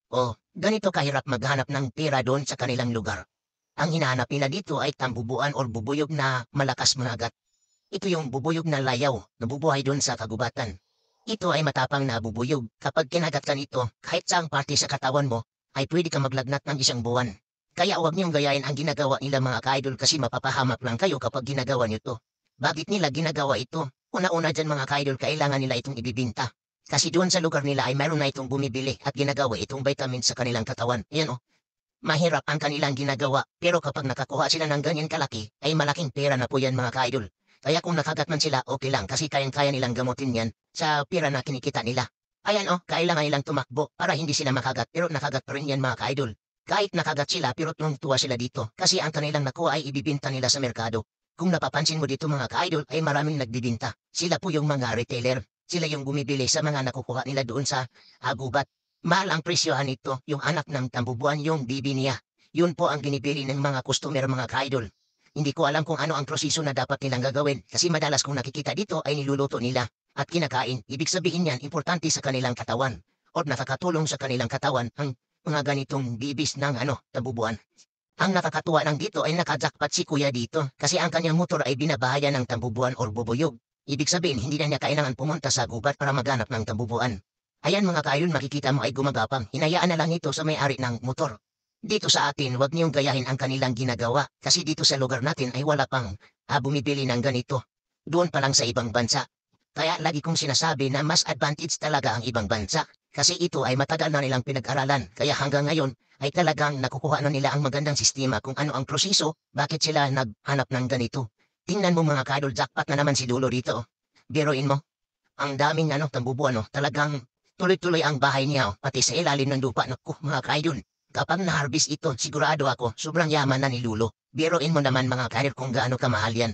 O, ganito kahirap maghanap ng pera doon sa kanilang lugar. Ang hinahanap nila dito ay tambubuan o bubuyog na malakas managat. Ito yung bubuyog na layaw, nabubuhay doon sa kagubatan. Ito ay matapang na bubuyog. Kapag kinagat ka nito, kahit saang parte sa katawan mo, ay pwede ka maglagnat ng isang buwan. Kaya huwag niyong gayahin ang ginagawa nila mga ka-idol kasi mapapahamak lang kayo kapag ginagawa niyo to. Bakit nila ginagawa ito? Una-una dyan mga ka-idol, kailangan nila itong ibibinta. Kasi doon sa lugar nila ay mayroon na itong bumibili at ginagawa itong vitamin sa kanilang katawan. Yan o. Mahirap ang kanilang ginagawa, pero kapag nakakuha sila ng ganyan kalaki, ay malaking pera na po yan mga ka-idol. Kaya kung nakagat man sila, okay lang kasi kayang-kaya nilang gamutin yan sa pera na kinikita nila. Ayan o, kailangan nilang tumakbo para hindi sila makagat pero nakagat pa rin yan mga ka-idol. Kahit nakagat sila pero tuwang-tuwa sila dito kasi ang kanilang nakuha ay ibibinta nila sa merkado. Kung napapansin mo dito mga ka-idol ay maraming nagbibinta. Sila po yung mga retailer. Sila yung bumibili sa mga nakukuha nila doon sa gubat. Mahal ang presyohan nito, yung anak ng tambubuan yung bibi niya. Yun po ang binibili ng mga customer mga ka-idol. Hindi ko alam kung ano ang proseso na dapat nilang gagawin kasi madalas kung nakikita dito ay niluluto nila at kinakain. Ibig sabihin yan, importante sa kanilang katawan o nakakatulong sa kanilang katawan ang mga ganitong bibis ng tambubuan. Ang nakakatuwa lang dito ay nakajakpat si kuya dito kasi ang kanyang motor ay binabahayan ng tambubuan o bubuyog. Ibig sabihin, hindi na niya kailangan pumunta sa gubat para maghanap ng tambubuan. Ayan mga ka-idol, makikita mo ay gumagapang. Hinayaan na lang ito sa may-ari ng motor. Dito sa atin, huwag niyong gayahin ang kanilang ginagawa kasi dito sa lugar natin ay wala pang bumibili ng ganito. Doon pa lang sa ibang bansa. Kaya lagi kong sinasabi na mas advantage talaga ang ibang bansa kasi ito ay matagal na nilang pinag-aralan. Kaya hanggang ngayon ay talagang nakukuha na nila ang magandang sistema kung ano ang proseso, bakit sila naghanap ng ganito. Tingnan mo mga ka-idol, jackpot na naman si Dulo dito. Biruin mo, ang daming tambubuan talagang tuloy-tuloy ang bahay niya pati sa ilalim ng lupa. Naku mga ka-idol. Kapag na-harvest ito, sigurado ako, sobrang yaman na ni Lulo. Biruin mo naman mga karir kung gaano kamahal yan.